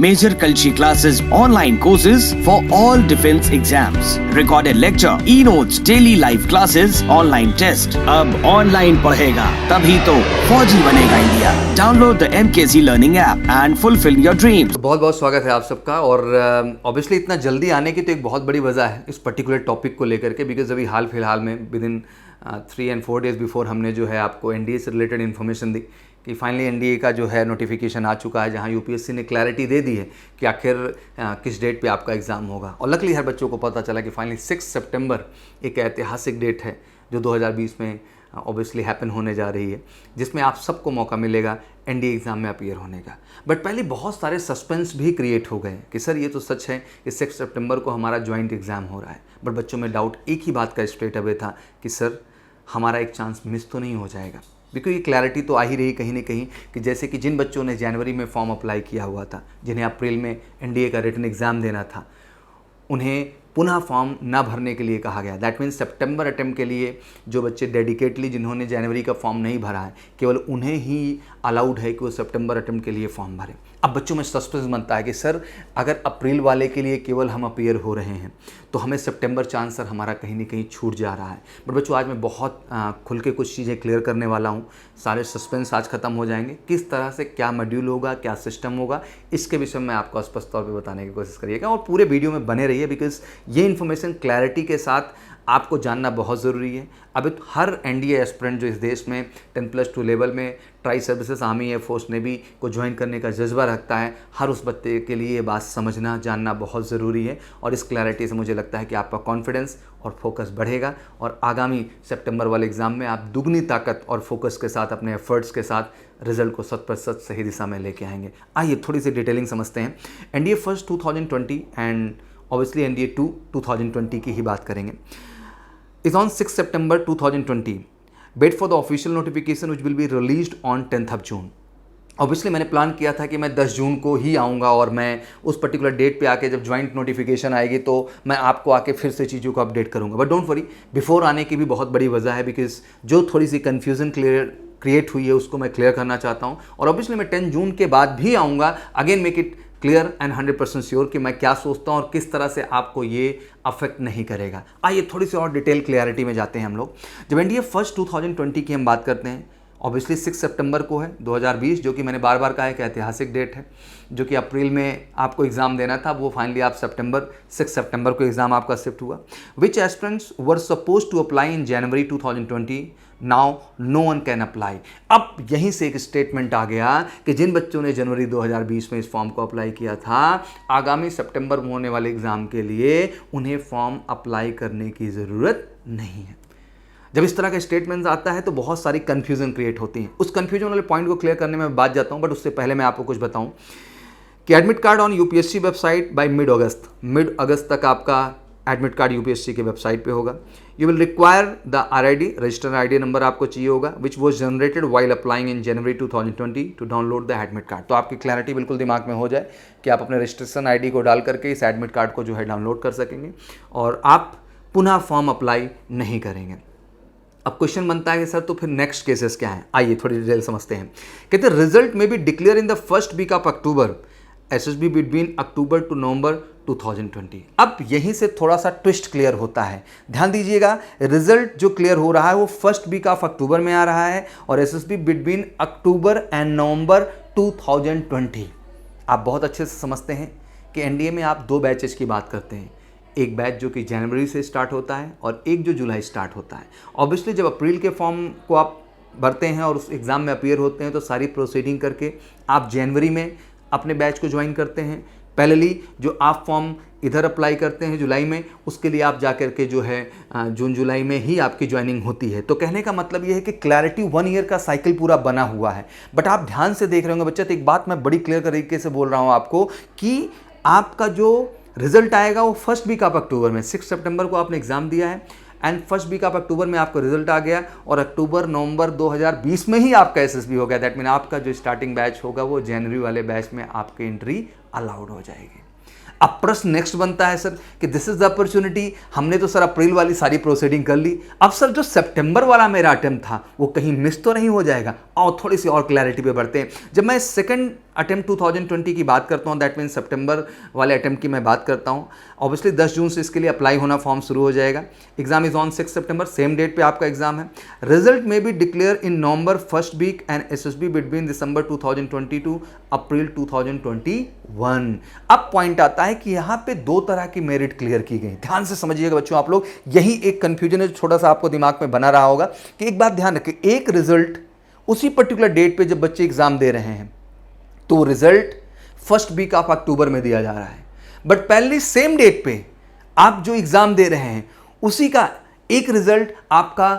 Major Kalshi classes, online courses for all defense exams, recorded lecture, e-notes, daily live classes, online test. अब online पढ़ेगा तभी तो फौजी बनेगा India. Download the MKC Learning app and fulfill your dreams. बहुत बहुत स्वागत है आप सबका. और ऑब्वियसली इतना जल्दी आने की तो एक बहुत बड़ी वजह है इस पर्टिकुलर टॉपिक को लेकर के, बिकॉज अभी हाल फिलहाल में with in 3 and 4 days before हमने जो है आपको एनडीए से रिलेटेड इन्फॉर्मेशन दी कि फाइनली एनडीए का जो है नोटिफिकेशन आ चुका है, जहां यूपीएससी ने क्लैरिटी दे दी है कि आखिर किस डेट पे आपका एग्ज़ाम होगा. और लकली हर बच्चों को पता चला कि फाइनली 6 सितंबर एक ऐतिहासिक डेट है जो 2020 में ऑब्वियसली हैपन होने जा रही है, जिसमें आप सबको मौका मिलेगा एनडीए एग्ज़ाम में अपीयर होने का. बट पहले बहुत सारे सस्पेंस भी क्रिएट हो गए कि सर ये तो सच है कि 6 सितंबर को हमारा जॉइंट एग्ज़ाम हो रहा है, बट बच्चों में डाउट एक ही बात का स्ट्रेट अवे था कि सर हमारा एक चांस मिस तो नहीं हो जाएगा. बिकॉज ये क्लैरिटी तो आ ही रही कहीं ना कहीं कि जैसे कि जिन बच्चों ने जनवरी में फॉर्म अप्लाई किया हुआ था, जिन्हें अप्रैल में एनडीए का रिटन एग्ज़ाम देना था, उन्हें पुनः फॉर्म ना भरने के लिए कहा गया. दैट मीन्स सितंबर अटेम्प्ट के लिए जो बच्चे डेडिकेटली जिन्होंने जनवरी का फॉर्म नहीं भरा है, केवल उन्हें ही अलाउड है कि वो सितंबर अटेम्प्ट के लिए फॉर्म भरें. अब बच्चों में सस्पेंस बनता है कि सर अगर अप्रैल वाले के लिए केवल हम अपीयर हो रहे हैं तो हमें सितंबर चांस सर हमारा कहीं ना कहीं छूट जा रहा है. बट बच्चों आज मैं बहुत खुल के कुछ चीज़ें क्लियर करने वाला हूँ. सारे सस्पेंस आज ख़त्म हो जाएंगे. किस तरह से क्या मॉड्यूल होगा, क्या सिस्टम होगा, इसके विषय में आपको स्पष्ट तौर पर बताने की कोशिश करिएगा और पूरे वीडियो में बने रहिए, बिकॉज ये इन्फॉर्मेशन क्लैरिटी के साथ आपको जानना बहुत ज़रूरी है. अभी तो हर एनडीए एस्पिरेंट जो इस देश में 10+2 लेवल में tri services, army, air force, navy को ज्वाइन करने का जज्बा रखता है, हर उस बच्चे के लिए ये बात समझना जानना बहुत ज़रूरी है. और इस क्लैरिटी से मुझे लगता है कि आपका कॉन्फिडेंस और फोकस बढ़ेगा और आगामी सितंबर वाले एग्ज़ाम में आप दुगनी ताकत और फोकस के साथ, अपने एफर्ट्स के साथ रिजल्ट को 100% सही दिशा में लेके आएंगे. आइए थोड़ी सी डिटेलिंग समझते हैं. NDA first 2020 and obviously NDA 2 2020 की ही बात करेंगे. is on 6 September 2020. Wait for the official notification which will be released on 10th of June. Obviously मैंने प्लान किया था कि मैं 10 जून को ही आऊँगा और मैं उस पर्टिकुलर डेट पे आके जब ज्वाइंट नोटिफिकेशन आएगी तो मैं आपको आके फिर से चीज़ों को अपडेट करूँगा. बट डोंट वरी, बिफोर आने की भी बहुत बड़ी वजह है, बिकॉज जो थोड़ी सी कन्फ्यूज़न क्रिएट हुई है उसको मैं क्लियर करना चाहता हूँ. और ऑब्वियसली मैं 10 जून के बाद भी आऊँगा, again make it clear and 100% sure कि मैं क्या सोचता हूँ और किस तरह से आपको ये अफेक्ट नहीं करेगा. आइए थोड़ी सी और डिटेल क्लियरिटी में जाते हैं हम लोग. जब एनडीए फर्स्ट 2020 की हम बात करते हैं, ऑब्वियसली 6 सितंबर को है 2020, जो कि मैंने बार बार कहा है कि ऐतिहासिक डेट है. जो कि अप्रैल में आपको एग्ज़ाम देना था, वो फाइनली आप 6 सितंबर को एग्ज़ाम आपका शिफ्ट हुआ. Which aspirants were suppose to apply in January 2020, now no one can apply. अब यहीं से एक स्टेटमेंट आ गया कि जिन बच्चों ने जनवरी 2020 में इस फॉर्म को अप्लाई किया था, आगामी सितंबर में होने वाले एग्ज़ाम के लिए उन्हें फॉर्म अप्लाई करने की ज़रूरत नहीं है. जब इस तरह का स्टेटमेंट आता है तो बहुत सारी कन्फ्यूजन क्रिएट होती है. उस कन्फ्यूजन वाले पॉइंट को क्लियर करने में बात जाता हूँ, बट उससे पहले मैं आपको कुछ बताऊँ कि admit card on UPSC website by mid August तक आपका एडमिट कार्ड यूपीएससी के वेबसाइट पे होगा. You will require the RID, registered ID number आपको चाहिए होगा, which was generated while applying in January 2020 to download the admit card. तो आपकी क्लैरिटी बिल्कुल दिमाग में हो जाए कि आप अपने रजिस्ट्रेशन आईडी को डाल करके इस एडमिट कार्ड को जो है डाउनलोड कर सकेंगे और आप पुनः फॉर्म अप्लाई नहीं करेंगे. अब क्वेश्चन बनता है कि सर तो फिर नेक्स्ट केसेस क्या हैं. आइए थोड़ी डिटेल समझते हैं. कहते हैं रिजल्ट में be declare in the first week of October, SSB between October to November 2020. अब यहीं से थोड़ा सा ट्विस्ट क्लियर होता है. ध्यान दीजिएगा, रिजल्ट जो क्लियर हो रहा है वो फर्स्ट वीक ऑफ अक्टूबर में आ रहा है और एसएसबी बिटवीन अक्टूबर एंड नवंबर 2020. आप बहुत अच्छे से समझते हैं कि एनडीए में आप 2 बैचेस की बात करते हैं. एक बैच जो कि जनवरी से स्टार्ट होता है और एक जो जुलाई स्टार्ट होता है. ऑब्वियसली जब अप्रैल के फॉर्म को आप भरते हैं और उस एग्ज़ाम में अपीयर होते हैं तो सारी प्रोसीडिंग करके आप जनवरी में अपने बैच को ज्वाइन करते हैं. पहले जो आप फॉर्म इधर अप्लाई करते हैं जुलाई में, उसके लिए आप जा कर के जो है जून जुलाई में ही आपकी ज्वाइनिंग होती है. तो कहने का मतलब ये है कि क्लैरिटी 1 ईयर का साइकिल पूरा बना हुआ है. बट आप ध्यान से देख रहे होंगे बच्चे, तो एक बात मैं बड़ी क्लियर तरीके से बोल रहा हूँ आपको कि आपका जो रिजल्ट आएगा वो फर्स्ट वीक ऑफ अक्टूबर में. 6 सितंबर को आपने एग्ज़ाम दिया है and first week of October में आपका रिजल्ट आ गया और अक्टूबर नवंबर 2020 में ही आपका एसएसबी हो गया. दैट मीन आपका जो स्टार्टिंग बैच होगा वो जनवरी वाले बैच में आपकी एंट्री अलाउड हो जाएगी. अब प्रश्न नेक्स्ट बनता है सर कि दिस इज द अपॉर्चुनिटी, हमने तो सर अप्रैल वाली सारी प्रोसीडिंग कर ली, अब सर जो सितंबर वाला मेरा अटेम्प्ट था वो कहीं मिस तो नहीं हो जाएगा? और थोड़ी सी और क्लैरिटी पे बढ़ते हैं। जब मैं सेकंड अटेम्प्ट 2020 की बात करता हूँ, दैट मीन सितंबर वाले अटेम्प्ट की मैं बात करता हूँ, ऑब्वियसली 10 जून से इसके लिए अप्लाई होना फॉर्म शुरू हो जाएगा। एग्जाम इज ऑन 6 सितंबर, सेम डेट पे आपका एग्जाम है। रिजल्ट में be declare in November first week and SSB between दिसंबर 2022 अप्रैल 2021। अब पॉइंट आता है कि यहाँ पे दो तरह की मेरिट क्लियर की गई। ध्यान से समझिएगा बच्चों आप लोग, यही एक कंफ्यूजन है छोटा सा आपको दिमाग में बना रहा होगा कि एक बात ध्यान रखें, एक रिजल्ट उसी पर्टिकुलर डेट पे जब बच्चे एग्जाम दे रहे हैं तो result first week of October में दिया जा रहा है, बट पहले सेम डेट पे आप जो एग्जाम दे रहे हैं उसी का एक रिजल्ट आपका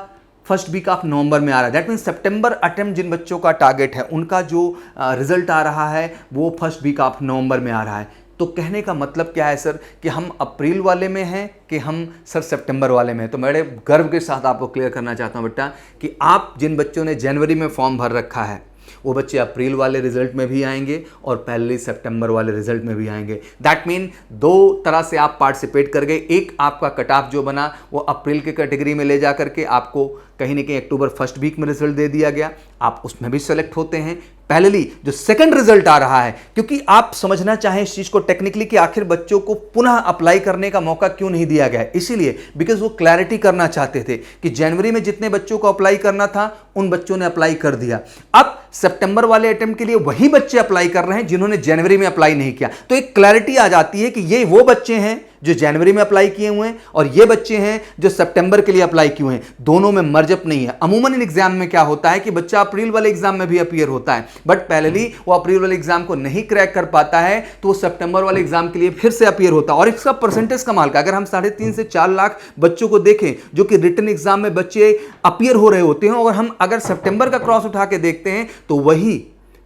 फर्स्ट वीक ऑफ नवंबर में आ रहा है। दैट मीन सितंबर अटेम्प्ट जिन बच्चों का टारगेट है उनका जो रिजल्ट आ रहा है वो फर्स्ट वीक ऑफ नवंबर में आ रहा है। तो कहने का मतलब क्या है सर कि हम अप्रैल वाले में हैं कि हम सर सितंबर वाले में हैं? तो बड़े गर्व के साथ आपको क्लियर करना चाहता हूं बेटा कि आप जिन बच्चों ने जनवरी में फॉर्म भर रखा है वो बच्चे अप्रैल वाले रिजल्ट में भी आएंगे और पहले सितंबर वाले रिजल्ट में भी आएंगे। दैट मीन दो तरह से आप पार्टिसिपेट कर गए। एक आपका कट ऑफ जो बना वो अप्रैल के कैटेगरी में ले जा करके आपको कहीं ना कहीं अक्टूबर फर्स्ट वीक में रिजल्ट दे दिया गया, आप उसमें भी सेलेक्ट होते हैं। पहले जो सेकंड रिजल्ट आ रहा है, क्योंकि आप समझना चाहें इस चीज को टेक्निकली कि आखिर बच्चों को पुनः अप्लाई करने का मौका क्यों नहीं दिया गया, इसीलिए बिकॉज वो क्लैरिटी करना चाहते थे कि जनवरी में जितने बच्चों को अप्लाई करना था उन बच्चों ने अप्लाई कर दिया। अब सितंबर वाले अटेम्प्ट के लिए वही बच्चे अप्लाई कर रहे हैं जिन्होंने जनवरी में अप्लाई नहीं किया। तो एक क्लैरिटी आ जाती है कि ये वो बच्चे हैं जो जनवरी में अप्लाई किए हुए हैं और ये बच्चे हैं जो सितंबर के लिए अप्लाई किए हुए हैं, दोनों में मर्जअप नहीं है। अमूमन इन एग्जाम में क्या होता है कि बच्चा अप्रैल वाले एग्जाम में भी अपीयर होता है, बट पहले वो अप्रैल वाले एग्जाम को नहीं क्रैक कर पाता है तो वो सितंबर वाले एग्जाम के लिए फिर से अपीयर होता है। और इसका परसेंटेज कमाल का, अगर हम 3.5 से 4 लाख बच्चों को देखें जो कि रिटन एग्जाम में बच्चे अपीयर हो रहे होते हैं, और हम अगर सितंबर का क्रॉस उठा के देखते हैं तो वही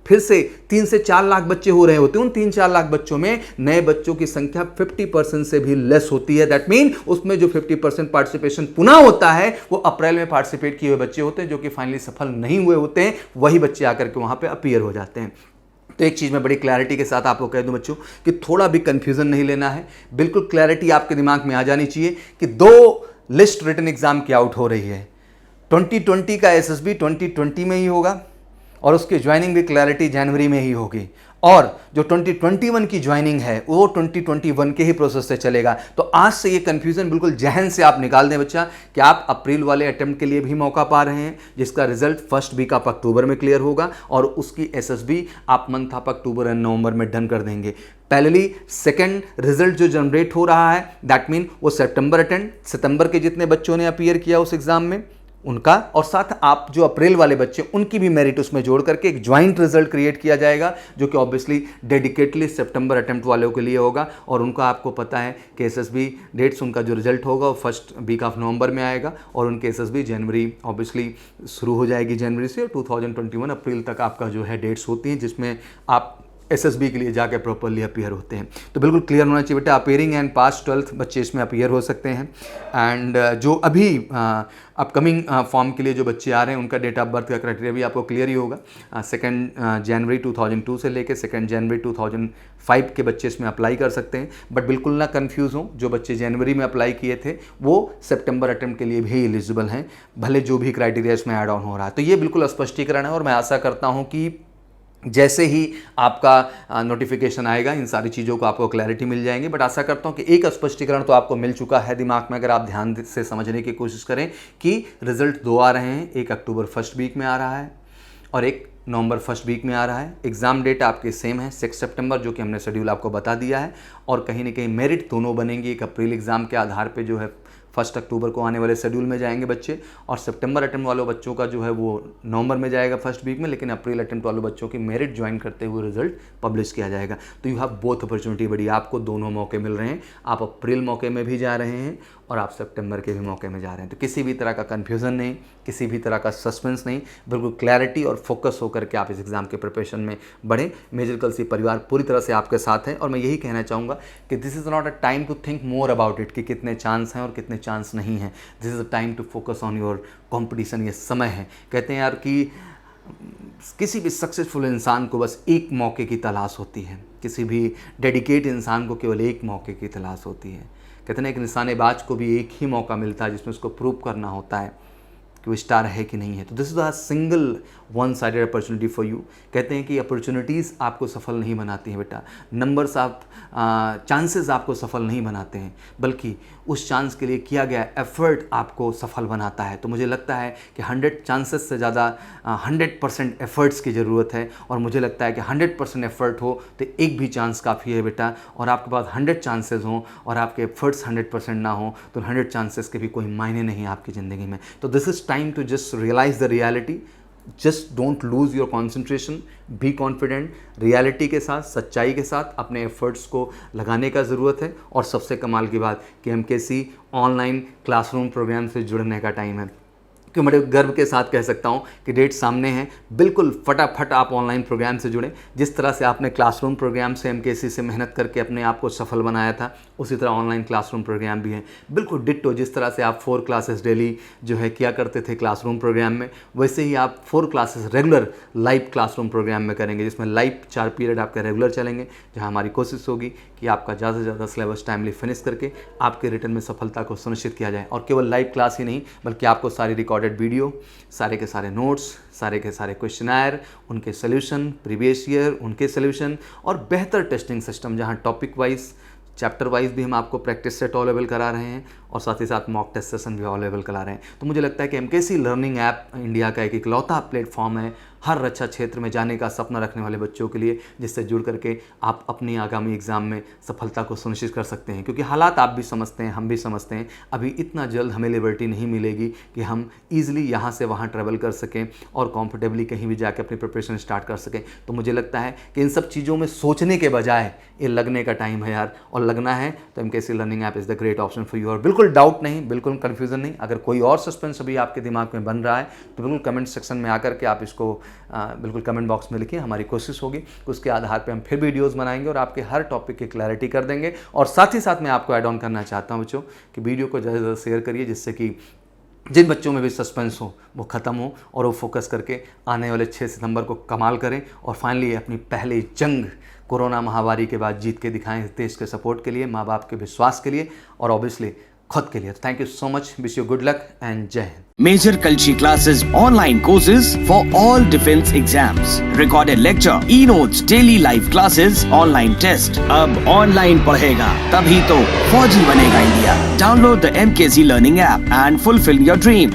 फिर से 3 से 4 लाख बच्चे हो रहे होते हैं। उन 3-4 लाख बच्चों में नए बच्चों की संख्या 50% से भी लेस होती है। दैट मीन उसमें जो 50% पार्टिसिपेशन पुनः होता है वो अप्रैल में पार्टिसिपेट किए हुए बच्चे होते हैं जो कि फाइनली सफल नहीं हुए होते हैं, वही बच्चे आकर के वहां पे अपीयर हो जाते हैं। तो एक चीज़ मैं बड़ी क्लैरिटी के साथ आपको कह दूं बच्चों कि थोड़ा भी कंफ्यूजन नहीं लेना है, बिल्कुल क्लैरिटी आपके दिमाग में आ जानी चाहिए कि 2 लिस्ट रिटन एग्जाम की आउट हो रही है। 2020 का एसएसबी 2020 में ही होगा और उसकी ज्वाइनिंग भी क्लैरिटी जनवरी में ही होगी, और जो 2021 की ज्वाइनिंग है वो 2021 के ही प्रोसेस से चलेगा। तो आज से ये कंफ्यूजन बिल्कुल जहन से आप निकाल दें बच्चा कि आप अप्रैल वाले अटेम्प्ट के लिए भी मौका पा रहे हैं जिसका result first week of October में क्लियर होगा, और उसकी एसएसबी आप month of October and November में डन कर देंगे। पहली सेकंड रिजल्ट जो जनरेट हो रहा है दैट मीन वो सितंबर अटेम्प्ट, सितंबर के जितने बच्चों ने अपीयर किया उस एग्जाम में उनका, और साथ आप जो अप्रैल वाले बच्चे उनकी भी मेरिट उसमें जोड़ करके एक ज्वाइंट रिजल्ट क्रिएट किया जाएगा जो कि ऑब्वियसली डेडिकेटली सितंबर अटेम्प्ट वालों के लिए होगा। और उनका आपको पता है कि एसएसबी डेट्स उनका जो रिजल्ट होगा वो फर्स्ट वीक ऑफ नवंबर में आएगा, और उनके एसएसबी जनवरी ऑब्वियसली शुरू हो जाएगी जनवरी से, 2021 अप्रैल तक आपका जो है डेट्स होती हैं जिसमें आप एसएसबी के लिए जाके प्रॉपरली अपीयर होते हैं। तो बिल्कुल क्लियर होना चाहिए बेटा, अपीयरिंग एंड पास 12th बच्चे इसमें अपीयर हो सकते हैं। एंड जो अभी अपकमिंग फॉर्म के लिए जो बच्चे आ रहे हैं उनका डेट ऑफ बर्थ का क्राइटेरिया भी आपको क्लियर ही होगा। 2 जनवरी 2002 से लेकर 2 जनवरी 2005 के बच्चे इसमें अप्लाई कर सकते हैं, बट बिल्कुल ना कन्फ्यूज़ हों, जो बच्चे जनवरी में अप्लाई किए थे वो सितंबर अटेम्प्ट के लिए भी एलिजिबल हैं, भले जो भी क्राइटेरिया इसमें ऐड ऑन हो रहा है। तो ये बिल्कुल स्पष्टीकरण है, और मैं आशा करता हूँ कि जैसे ही आपका नोटिफिकेशन आएगा इन सारी चीज़ों को आपको क्लैरिटी मिल जाएंगे। बट आशा करता हूं कि एक स्पष्टीकरण तो आपको मिल चुका है दिमाग में, अगर आप ध्यान से समझने की कोशिश करें कि रिजल्ट 2 आ रहे हैं, एक अक्टूबर फर्स्ट वीक में आ रहा है और एक नवंबर फर्स्ट वीक में आ रहा है। एग्ज़ाम डेट आपके सेम है 6 सितंबर, जो कि हमने शेड्यूल आपको बता दिया है, और कहीं ना कहीं मेरिट दोनों बनेंगी। एक अप्रैल एग्ज़ाम के आधार पे जो है 1 अक्टूबर को आने वाले शेड्यूल में जाएंगे बच्चे, और सितंबर अटेम्प्ट वालों बच्चों का जो है वो नवंबर में जाएगा फर्स्ट वीक में, लेकिन अप्रैल अटेम्प्ट वालों बच्चों की मेरिट ज्वाइन करते हुए रिजल्ट पब्लिश किया जाएगा। तो यू हैव बोथ अपॉर्चुनिटी बड़ी, आपको दोनों मौके मिल रहे हैं। आप अप्रैल मौके में भी जा रहे हैं और आप सितंबर के भी मौके में जा रहे हैं। तो किसी भी तरह का कन्फ्यूज़न नहीं, किसी भी तरह का सस्पेंस नहीं, बिल्कुल क्लैरिटी और फोकस होकर के आप इस एग्ज़ाम के प्रिपरेशन में बढ़ें। मेजर कलसी परिवार पूरी तरह से आपके साथ है, और मैं यही कहना चाहूँगा कि this is not a time to think more about it कि कितने चांस हैं और कितने चांस नहीं हैं। This is a time to focus on your competition. ये समय है, कहते हैं यार कि किसी भी सक्सेसफुल इंसान को बस एक मौके की तलाश होती है, किसी भी डेडिकेट इंसान को केवल एक मौके की तलाश होती है। कहते हैं कि निशानेबाज को भी एक ही मौका मिलता है जिसमें उसको प्रूव करना होता है कि वो स्टार है कि नहीं है। तो this is a single one sided opportunity for you. कहते हैं कि अपॉर्चुनिटीज़ आपको सफल नहीं बनाती हैं बेटा, नंबर्स चांसेस आपको सफल नहीं बनाते हैं, बल्कि उस चांस के लिए किया गया एफर्ट आपको सफल बनाता है। तो मुझे लगता है कि 100 चांसेस से ज़्यादा 100% एफर्ट्स की ज़रूरत है, और मुझे लगता है कि 100% एफर्ट हो तो एक भी चांस काफ़ी है बेटा। और आपके पास 100 चांसेस हों और आपके एफर्ट्स 100% ना हो तो 100 चांसेस के भी कोई मायने नहीं है आपकी ज़िंदगी में। तो this is time to just realise the reality, just don't lose your concentration, be confident, reality के साथ, सच्चाई के साथ अपने एफर्ट्स को लगाने का ज़रूरत है। और सबसे कमाल की बात कि एमकेसी ऑनलाइन क्लासरूम प्रोग्राम से जुड़ने का टाइम है, कि बड़े गर्व के साथ कह सकता हूँ कि डेट सामने है। बिल्कुल फटाफट आप ऑनलाइन प्रोग्राम से जुड़ें। जिस तरह से आपने क्लासरूम प्रोग्राम से एमकेसी से मेहनत करके अपने आप को सफल बनाया था, उसी तरह ऑनलाइन क्लासरूम प्रोग्राम भी है बिल्कुल डिट्टो। जिस तरह से आप 4 क्लासेस डेली जो है किया करते थे क्लासरूम प्रोग्राम में, वैसे ही आप 4 classes regular live classroom programme में करेंगे, जिसमें लाइव 4 पीरियड आपके रेगुलर चलेंगे, जहाँ हमारी कोशिश होगी कि आपका ज़्यादा से ज़्यादा सिलेबस टाइमली फिनिश करके आपके रिटर्न में सफलता को सुनिश्चित किया जाए। और केवल लाइव क्लास ही नहीं, बल्कि आपको सारी रिकॉर्डेड वीडियो, सारे के सारे नोट्स, सारे के सारे क्वेश्चनर, उनके सॉल्यूशन, प्रीवियस ईयर उनके सॉल्यूशन, और बेहतर टेस्टिंग सिस्टम जहां टॉपिक वाइज, चैप्टर वाइज भी हम आपको प्रैक्टिस सेट अवेलेबल करा रहे हैं, और साथ ही साथ मॉक टेस्ट सेशन भी अवेलेबल करा रहे हैं। तो मुझे लगता है कि एमकेसी लर्निंग ऐप इंडिया का एक इकलौता प्लेटफॉर्म है हर रक्षा क्षेत्र में जाने का सपना रखने वाले बच्चों के लिए, जिससे जुड़ करके आप अपनी आगामी एग्ज़ाम में सफलता को सुनिश्चित कर सकते हैं। क्योंकि हालात आप भी समझते हैं, हम भी समझते हैं, अभी इतना जल्द हमें लिबर्टी नहीं मिलेगी कि हम ईजिली यहाँ से वहाँ ट्रैवल कर सकें और कॉम्फर्टेबली कहीं भी जाकर अपनी प्रिपरेशन स्टार्ट कर सकें। तो मुझे लगता है कि इन सब चीज़ों में सोचने के बजाय ये लगने का टाइम है यार, और लगना है तो MKC learning app is the great option for you. और बिल्कुल डाउट नहीं, बिल्कुल कन्फ्यूज़न नहीं। अगर कोई और सस्पेंस अभी आपके दिमाग में बन रहा है तो बिल्कुल कमेंट सेक्शन में आकर के आप इसको बिल्कुल कमेंट बॉक्स में लिखिए। हमारी कोशिश होगी उसके आधार पे हम फिर वीडियोस बनाएंगे और आपके हर टॉपिक की क्लैरिटी कर देंगे। और साथ ही साथ मैं आपको ऐड ऑन करना चाहता हूं बच्चों कि वीडियो को ज़्यादा से ज़्यादा शेयर करिए, जिससे कि जिन बच्चों में भी सस्पेंस हो वो ख़त्म हो और वो फोकस करके आने वाले 6 सितंबर को कमाल करें और फाइनली अपनी पहली जंग कोरोना महामारी के बाद जीत के दिखाएं, देश के सपोर्ट के लिए, माँ बाप के विश्वास के लिए, और ऑब्वियसली खुद के लिए। Thank you so much, wish you good luck and जय Hind. Major Kalshi classes, online courses for all defense exams, recorded lecture, e-notes, daily live classes, online test. अब online पढ़ेगा तभी तो फौजी बनेगा India. Download the MKC Learning app and fulfill your dreams.